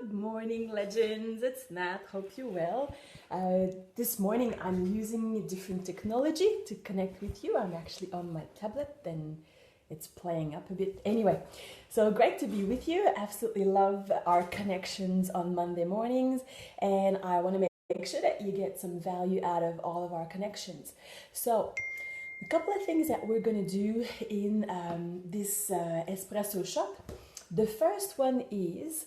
Good morning, legends. It's Nat. Hope you're well. This morning I'm using a different technology to connect with you. I'm actually on my tablet and it's playing up a bit. Anyway, so great to be with you. Absolutely love our connections on Monday mornings, and I want to make sure that you get some value out of all of our connections. So a couple of things that we're going to do in this espresso shot. The first one is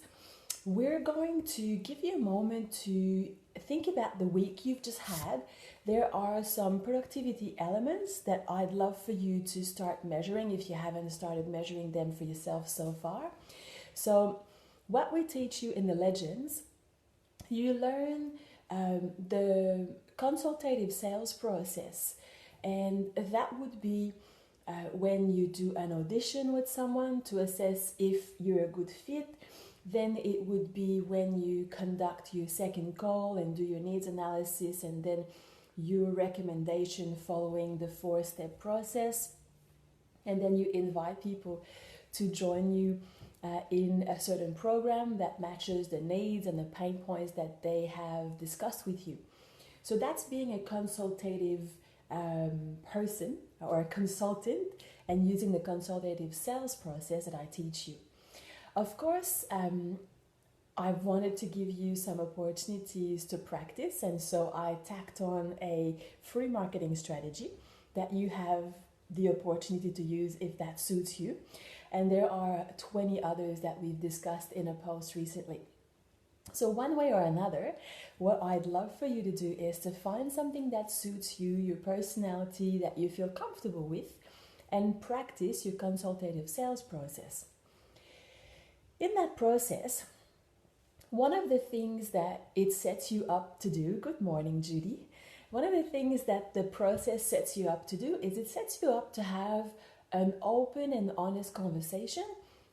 we're going to give you a moment to think about the week you've just had. There are some productivity elements that I'd love for you to start measuring if you haven't started measuring them for yourself so far. So what we teach you in the legends, you learn the consultative sales process, and that would be when you do an audition with someone to assess if you're a good fit. Then it would be when you conduct your second call and do your needs analysis, and then your recommendation following the 4-step process. And then you invite people to join you in a certain program that matches the needs and the pain points that they have discussed with you. So that's being a consultative person or a consultant, and using the consultative sales process that I teach you. Of course, I've wanted to give you some opportunities to practice, and so I tacked on a free marketing strategy that you have the opportunity to use if that suits you. And there are 20 others that we've discussed in a post recently. So one way or another, what I'd love for you to do is to find something that suits you, your personality, that you feel comfortable with, and practice your consultative sales process. In that process, one of the things that it sets you up to do, good morning, Judy. One of the things that the process sets you up to do is it sets you up to have an open and honest conversation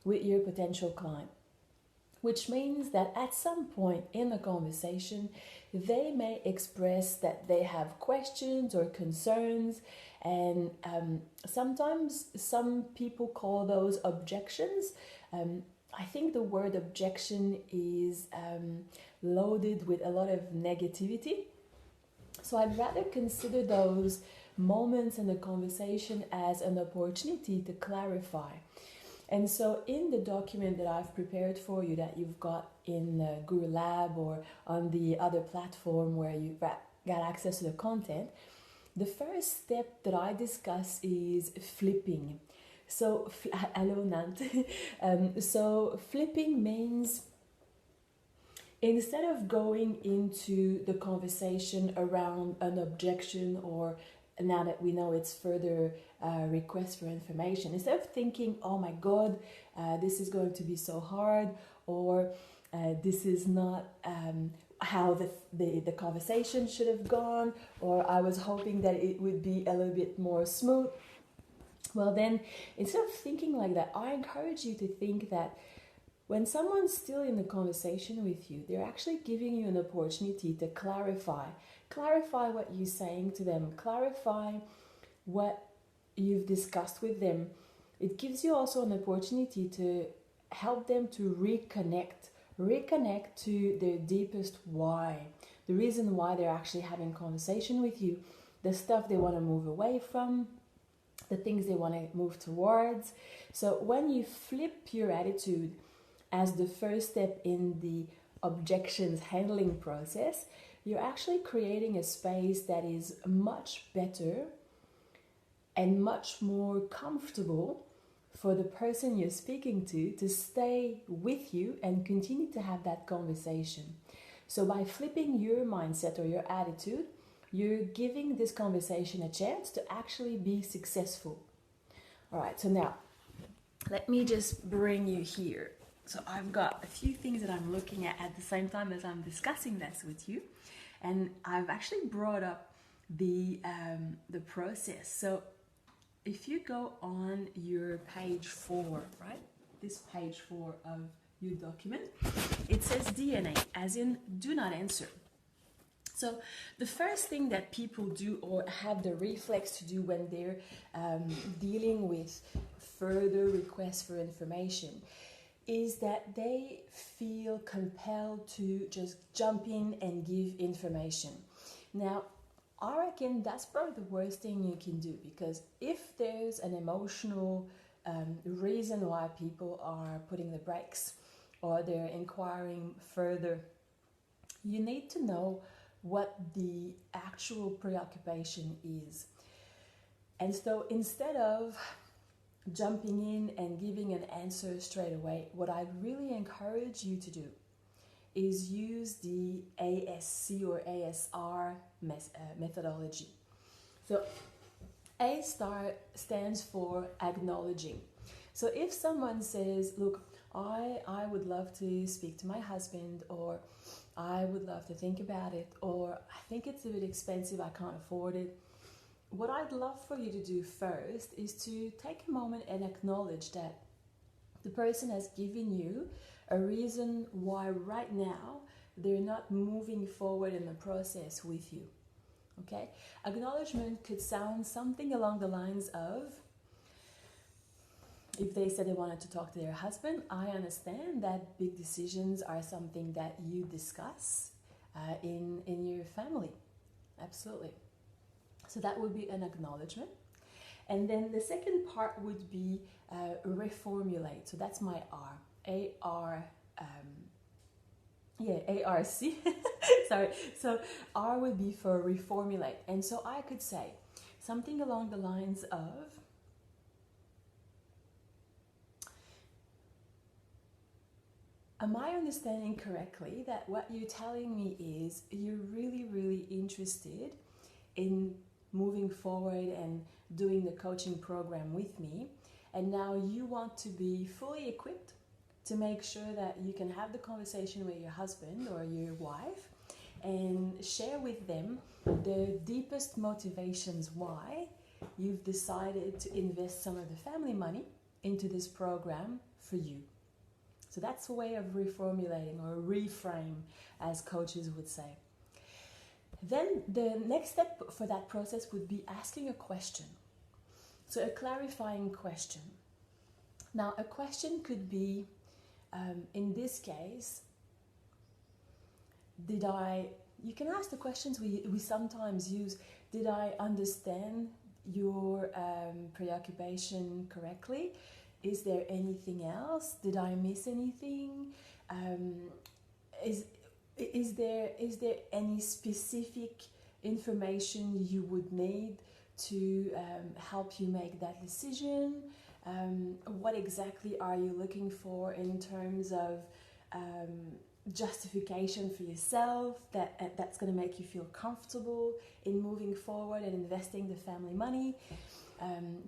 with your potential client, which means that at some point in the conversation, they may express that they have questions or concerns, and sometimes some people call those objections. I think the word objection is loaded with a lot of negativity. So I'd rather consider those moments in the conversation as an opportunity to clarify. And so in the document that I've prepared for you that you've got in Guru Lab or on the other platform where you've got access to the content, the first step that I discuss is flipping. So, hello Nant. So flipping means instead of going into the conversation around an objection, or now that we know it's further request for information, instead of thinking, oh my God, this is going to be so hard, or this is not how the conversation should have gone, or I was hoping that it would be a little bit more smooth. Well then, instead of thinking like that, I encourage you to think that when someone's still in the conversation with you, they're actually giving you an opportunity to clarify what you're saying to them, clarify what you've discussed with them. It gives you also an opportunity to help them to reconnect to their deepest why, the reason why they're actually having conversation with you, the stuff they want to move away from, the things they want to move towards. So when you flip your attitude as the first step in the objections handling process, you're actually creating a space that is much better and much more comfortable for the person you're speaking to stay with you and continue to have that conversation. So by flipping your mindset or your attitude, you're giving this conversation a chance to actually be successful. All right, so now let me just bring you here. So I've got a few things that I'm looking at the same time as I'm discussing this with you, and I've actually brought up the process. So if you go on your page 4, right, this page 4 of your document, it says DNA, as in do not answer. So the first thing that people do or have the reflex to do when they're dealing with further requests for information is that they feel compelled to just jump in and give information. Now, I reckon that's probably the worst thing you can do, because if there's an emotional reason why people are putting the brakes or they're inquiring further, you need to know what the actual preoccupation is. And so instead of jumping in and giving an answer straight away, what I'd really encourage you to do is use the ASC or ASR methodology. So A star stands for acknowledging. So if someone says, look, I would love to speak to my husband, or I would love to think about it, or I think it's a bit expensive, I can't afford it. What I'd love for you to do first is to take a moment and acknowledge that the person has given you a reason why right now they're not moving forward in the process with you. Okay? Acknowledgement could sound something along the lines of, if they said they wanted to talk to their husband, I understand that big decisions are something that you discuss in your family. Absolutely. So that would be an acknowledgement. And then the second part would be reformulate. So that's my R. A-R-C. Sorry. So R would be for reformulate. And so I could say something along the lines of, am I understanding correctly that what you're telling me is you're really, really interested in moving forward and doing the coaching program with me, and now you want to be fully equipped to make sure that you can have the conversation with your husband or your wife and share with them the deepest motivations why you've decided to invest some of the family money into this program for you. So that's a way of reformulating, or reframe, as coaches would say. Then the next step for that process would be asking a question. So a clarifying question. Now, a question could be, in this case, you can ask the questions we sometimes use, did I understand your preoccupation correctly? Is there anything else? Did I miss anything? Is there any specific information you would need to help you make that decision? What exactly are you looking for in terms of justification for yourself that's going to make you feel comfortable in moving forward and investing the family money?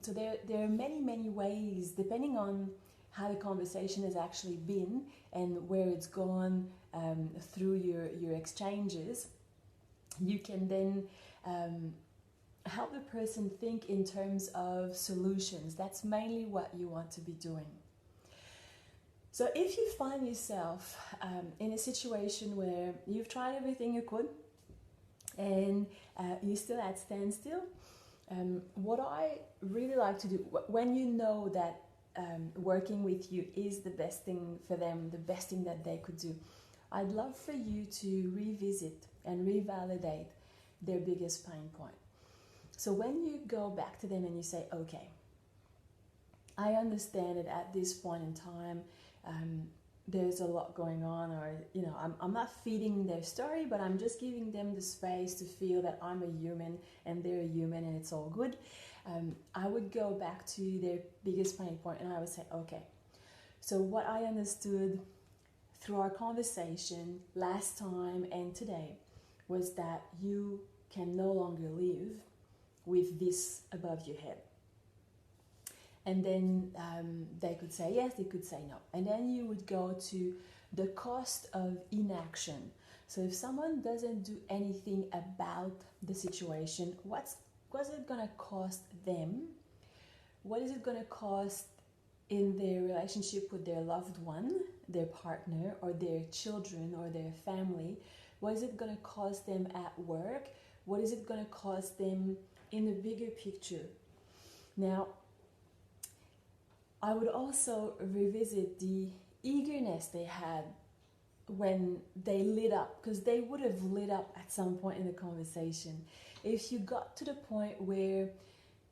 So there are many ways, depending on how the conversation has actually been and where it's gone through your exchanges. You can then help the person think in terms of solutions. That's mainly what you want to be doing. So if you find yourself in a situation where you've tried everything you could and you're still at standstill, what I really like to do, when you know that working with you is the best thing for them, the best thing that they could do, I'd love for you to revisit and revalidate their biggest pain point. So when you go back to them and you say, okay, I understand that at this point in time, there's a lot going on, or I'm not feeding their story, but I'm just giving them the space to feel that I'm a human and they're a human and it's all good. I would go back to their biggest pain point and I would say, okay, so what I understood through our conversation last time and today was that you can no longer live with this above your head. And then they could say yes, they could say no. And then you would go to the cost of inaction. So if someone doesn't do anything about the situation, what's it going to cost them? What is it going to cost in their relationship with their loved one, their partner, or their children, or their family? What is it going to cost them at work? What is it going to cost them in the bigger picture? Now, I would also revisit the eagerness they had when they lit up, because they would have lit up at some point in the conversation. If you got to the point where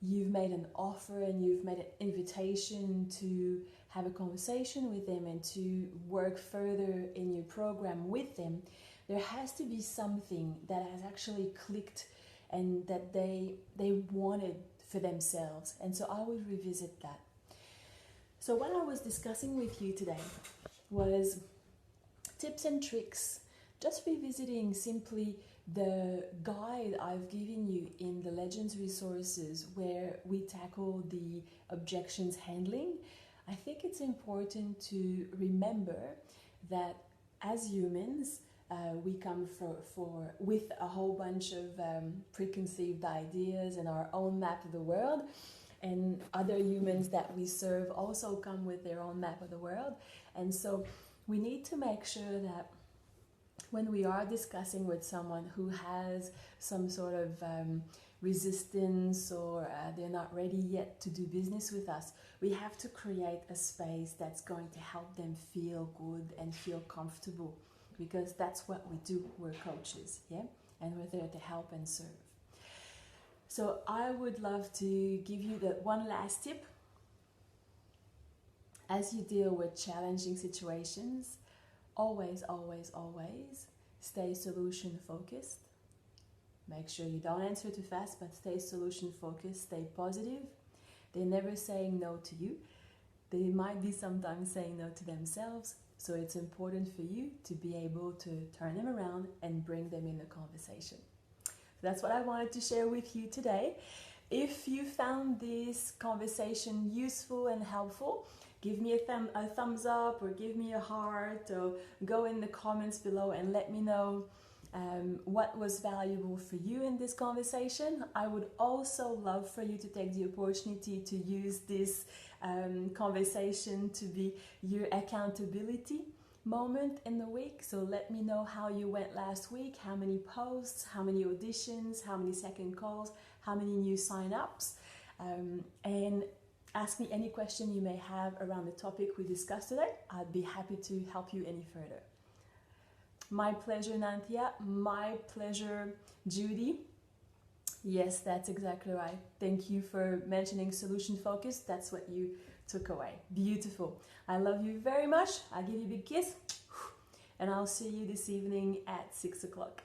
you've made an offer and you've made an invitation to have a conversation with them and to work further in your program with them, there has to be something that has actually clicked and that they wanted for themselves. And so I would revisit that. So what I was discussing with you today was tips and tricks, just revisiting simply the guide I've given you in the Legends resources where we tackle the objections handling. I think it's important to remember that as humans, we come with a whole bunch of preconceived ideas and our own map of the world, and other humans that we serve also come with their own map of the world. And so we need to make sure that when we are discussing with someone who has some sort of resistance or they're not ready yet to do business with us, we have to create a space that's going to help them feel good and feel comfortable, because that's what we do. We're coaches, yeah? And we're there to help and serve. So I would love to give you the one last tip. As you deal with challenging situations, always, always, always stay solution focused. Make sure you don't answer too fast, but stay solution focused, stay positive. They're never saying no to you. They might be sometimes saying no to themselves. So it's important for you to be able to turn them around and bring them in the conversation. So that's what I wanted to share with you today. If you found this conversation useful and helpful, give me a thumbs up or give me a heart, or go in the comments below and let me know what was valuable for you in this conversation. I would also love for you to take the opportunity to use this conversation to be your accountability moment in the week. So let me know how you went last week, how many posts, how many auditions, how many second calls, how many new sign-ups, and ask me any question you may have around the topic we discussed today. I'd be happy to help you any further. My pleasure, Nantia. My pleasure, Judy. Yes, that's exactly right. Thank you for mentioning solution focus. That's what you took away. Beautiful. I love you very much. I'll give you a big kiss. And I'll see you this evening at 6 o'clock.